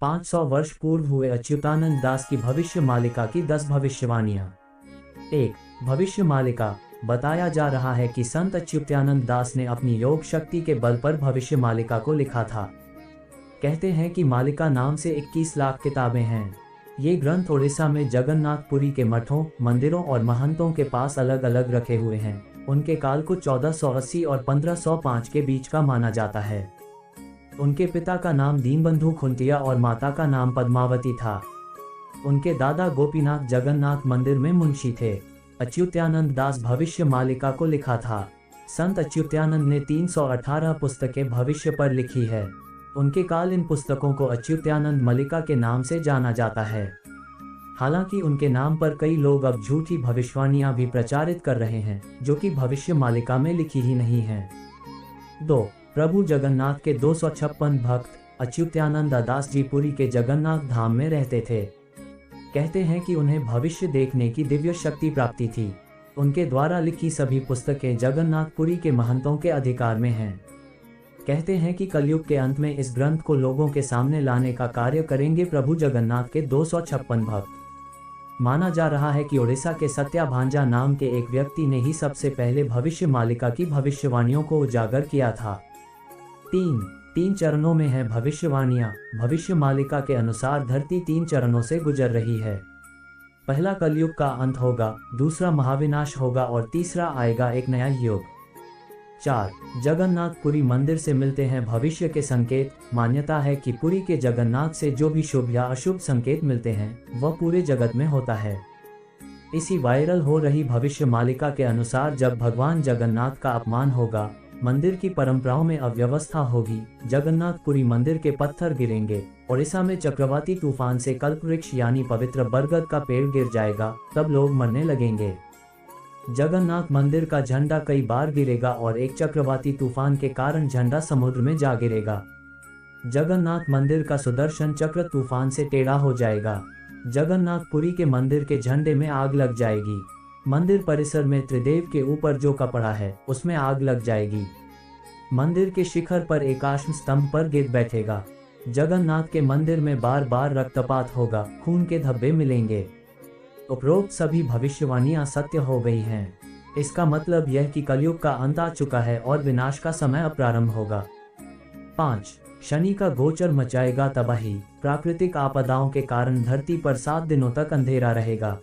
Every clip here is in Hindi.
500 वर्ष पूर्व हुए अच्युतानंद दास की भविष्य मालिका की 10 भविष्यवाणियां। 1. भविष्य मालिका। बताया जा रहा है कि संत अच्युतानंद दास ने अपनी योग शक्ति के बल पर भविष्य मालिका को लिखा था। कहते हैं कि मालिका नाम से 21 लाख किताबें हैं। ये ग्रंथ ओडिशा में जगन्नाथपुरी के मठों, मंदिरों और महंतों के पास अलग अलग रखे हुए हैं। उनके काल को 1480 और 1505 के बीच का माना जाता है। उनके पिता का नाम दीनबंधु खुंटिया और माता का नाम पद्मावती था। उनके दादा गोपीनाथ जगन्नाथ मंदिर में मुंशी थे। अच्युतानंद दास भविष्य मालिका को लिखा था। संत अच्युतानंद ने 318 पुस्तकें भविष्य पर लिखी है। उनके काल इन पुस्तकों को अच्युतानंद मलिका के नाम से जाना जाता है। हालांकि उनके नाम पर कई लोग अब झूठी भविष्यवाणियां भी प्रचारित कर रहे हैं, जो कि भविष्य मालिका में लिखी ही नहीं है। 2. प्रभु जगन्नाथ के 256 भक्त। अच्युतानंद दास जी पुरी के जगन्नाथ धाम में रहते थे। कहते हैं कि उन्हें भविष्य देखने की दिव्य शक्ति प्राप्ति थी। उनके द्वारा लिखी सभी पुस्तकें जगन्नाथपुरी के महंतों के अधिकार में हैं। कहते हैं कि कलयुग के अंत में इस ग्रंथ को लोगों के सामने लाने का कार्य करेंगे प्रभु जगन्नाथ के 256 भक्त। माना जा रहा है कि ओडिशा के सत्याभांजा नाम के एक व्यक्ति ने ही सबसे पहले भविष्य मालिका की भविष्यवाणियों को उजागर किया था। 3 चरणों में है भविष्यवाणियां। भविष्य मालिका के अनुसार धरती 3 चरणों से गुजर रही है। पहला कलयुग का अंत होगा, दूसरा महाविनाश होगा और तीसरा आएगा एक नया युग। 4. जगन्नाथपुरी मंदिर से मिलते हैं भविष्य के संकेत। मान्यता है कि पुरी के जगन्नाथ से जो भी शुभ या अशुभ संकेत मिलते हैं वह पूरे जगत में होता है। इसी वायरल हो रही भविष्य मालिका के अनुसार जब भगवान जगन्नाथ का अपमान होगा, मंदिर की परंपराओं में अव्यवस्था होगी, जगन्नाथपुरी मंदिर के पत्थर गिरेंगे, ओडिशा में चक्रवाती तूफान से कल्पवृक्ष यानी पवित्र बरगद का पेड़ गिर जाएगा, तब लोग मरने लगेंगे। जगन्नाथ मंदिर का झंडा कई बार गिरेगा और एक चक्रवाती तूफान के कारण झंडा समुद्र में जा गिरेगा। जगन्नाथ मंदिर का सुदर्शन चक्र तूफान से टेढ़ा हो जाएगा। जगन्नाथपुरी के मंदिर के झंडे में आग लग जाएगी। मंदिर परिसर में त्रिदेव के ऊपर जो कपड़ा है उसमें आग लग जाएगी। मंदिर के शिखर पर एक आश्म स्तंभ पर गिर बैठेगा। जगन्नाथ के मंदिर में बार बार रक्तपात होगा, खून के धब्बे मिलेंगे। उपरोक्त सभी भविष्यवाणियां सत्य हो गई हैं। इसका मतलब यह कि कलयुग का अंत आ चुका है और विनाश का समय अब प्रारंभ होगा। 5. शनि का गोचर मचाएगा तबाही। प्राकृतिक आपदाओं के कारण धरती पर 7 दिनों तक अंधेरा रहेगा।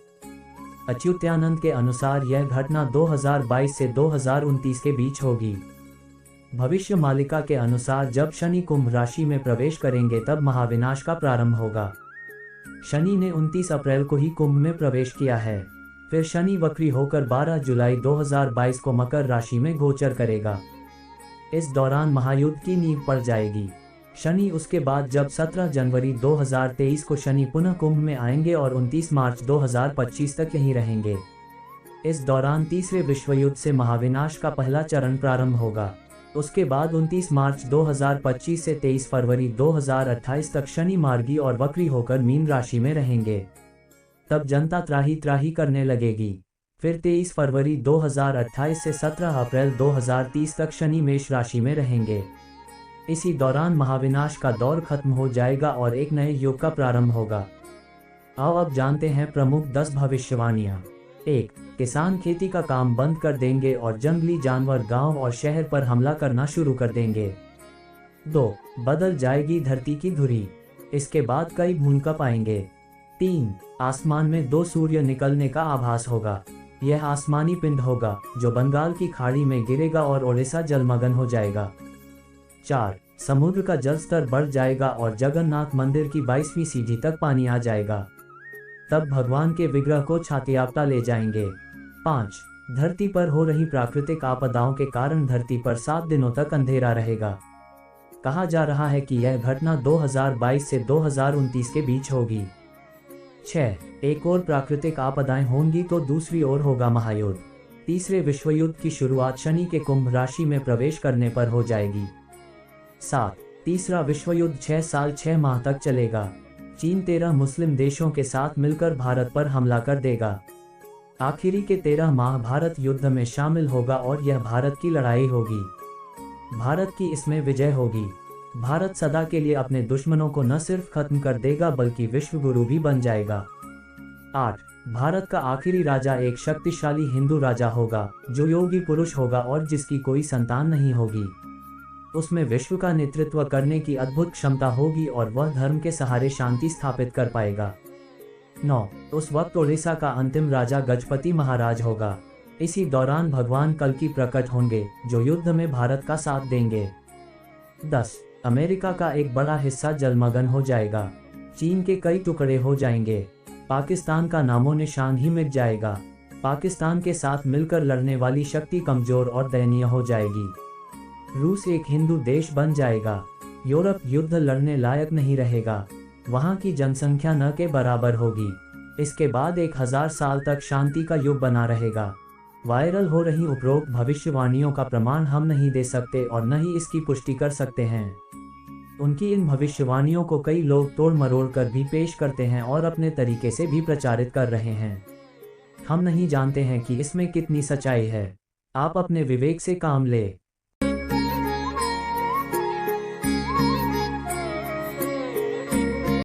अच्युतानंद के अनुसार यह घटना 2022 से 2029 के बीच होगी। भविष्य मालिका के अनुसार जब शनि कुंभ राशि में प्रवेश करेंगे तब महाविनाश का प्रारंभ होगा। शनि ने 29 अप्रैल को ही कुंभ में प्रवेश किया है। फिर शनि वक्री होकर 12 जुलाई 2022 को मकर राशि में गोचर करेगा। इस दौरान महायुद्ध की नींव पड़ जाएगी। शनि उसके बाद जब 17 जनवरी 2023 को शनि पुनः कुंभ में आएंगे और 29 मार्च 2025 तक यहीं रहेंगे। इस दौरान तीसरे विश्व युद्ध से महाविनाश का पहला चरण प्रारंभ होगा। उसके बाद 29 मार्च 2025 से 23 फरवरी 2028 तक शनि मार्गी और वक्री होकर मीन राशि में रहेंगे। तब जनता त्राही त्राही करने लगेगी। फिर 23 फरवरी 2028 से 17 अप्रैल 2030 तक शनि मेष राशि में रहेंगे। इसी दौरान महाविनाश का दौर खत्म हो जाएगा और एक नए युग का प्रारंभ होगा। आओ अब जानते हैं प्रमुख 10 भविष्यवाणियां। 1. किसान खेती का काम बंद कर देंगे और जंगली जानवर गांव और शहर पर हमला करना शुरू कर देंगे। 2. बदल जाएगी धरती की धुरी। इसके बाद कई भूकंप आएंगे। 3. आसमान में 2 सूर्य निकलने का आभास होगा। यह आसमानी पिंड होगा जो बंगाल की खाड़ी में गिरेगा और ओडिशा जलमग्न हो जाएगा। 4. समुद्र का जल स्तर बढ़ जाएगा और जगन्नाथ मंदिर की 22वीं सीढ़ी तक पानी आ जाएगा। तब भगवान के विग्रह को छातियापटा ले जाएंगे। 5. धरती पर हो रही प्राकृतिक आपदाओं के कारण धरती पर 7 दिनों तक अंधेरा रहेगा। कहा जा रहा है कि यह घटना 2022 से 2029 के बीच होगी। 6. एक और प्राकृतिक आपदाएं होंगी तो दूसरी ओर होगा महायुद्ध। तीसरे विश्व युद्ध की शुरुआत शनि के कुंभ राशि में प्रवेश करने पर हो जाएगी। 7. तीसरा विश्व युद्ध 6 साल 6 माह तक चलेगा। चीन 13 मुस्लिम देशों के साथ मिलकर भारत पर हमला कर देगा। आखिरी के 13 माह भारत युद्ध में शामिल होगा और यह भारत की लड़ाई होगी। भारत की इसमें विजय होगी। भारत सदा के लिए अपने दुश्मनों को न सिर्फ खत्म कर देगा बल्कि विश्व गुरु भी बन जाएगा। 8. भारत का आखिरी राजा एक शक्तिशाली हिंदू राजा होगा जो योगी पुरुष होगा और जिसकी कोई संतान नहीं होगी। उसमें विश्व का नेतृत्व करने की अद्भुत क्षमता होगी और वह धर्म के सहारे शांति स्थापित कर पाएगा। 9. उस वक्त ओडिशा का अंतिम राजा गजपति महाराज होगा। इसी दौरान भगवान कल्कि प्रकट होंगे जो युद्ध में भारत का साथ देंगे। 10. अमेरिका का एक बड़ा हिस्सा जलमग्न हो जाएगा। चीन के कई टुकड़े हो जाएंगे। पाकिस्तान का नामो निशान ही मिट जाएगा। पाकिस्तान के साथ मिलकर लड़ने वाली शक्ति कमजोर और दयनीय हो जाएगी। रूस एक हिंदू देश बन जाएगा। यूरोप युद्ध लड़ने लायक नहीं रहेगा। वहाँ की जनसंख्या न के बराबर होगी। इसके बाद 1000 साल तक शांति का युग बना रहेगा। वायरल हो रही उपरोक्त भविष्यवाणियों का प्रमाण हम नहीं दे सकते और न ही इसकी पुष्टि कर सकते हैं। उनकी इन भविष्यवाणियों को कई लोग तोड़ मरोड़ कर भी पेश करते हैं और अपने तरीके से भी प्रचारित कर रहे हैं। हम नहीं जानते हैं कि इसमें कितनी सच्चाई है। आप अपने विवेक से काम लें।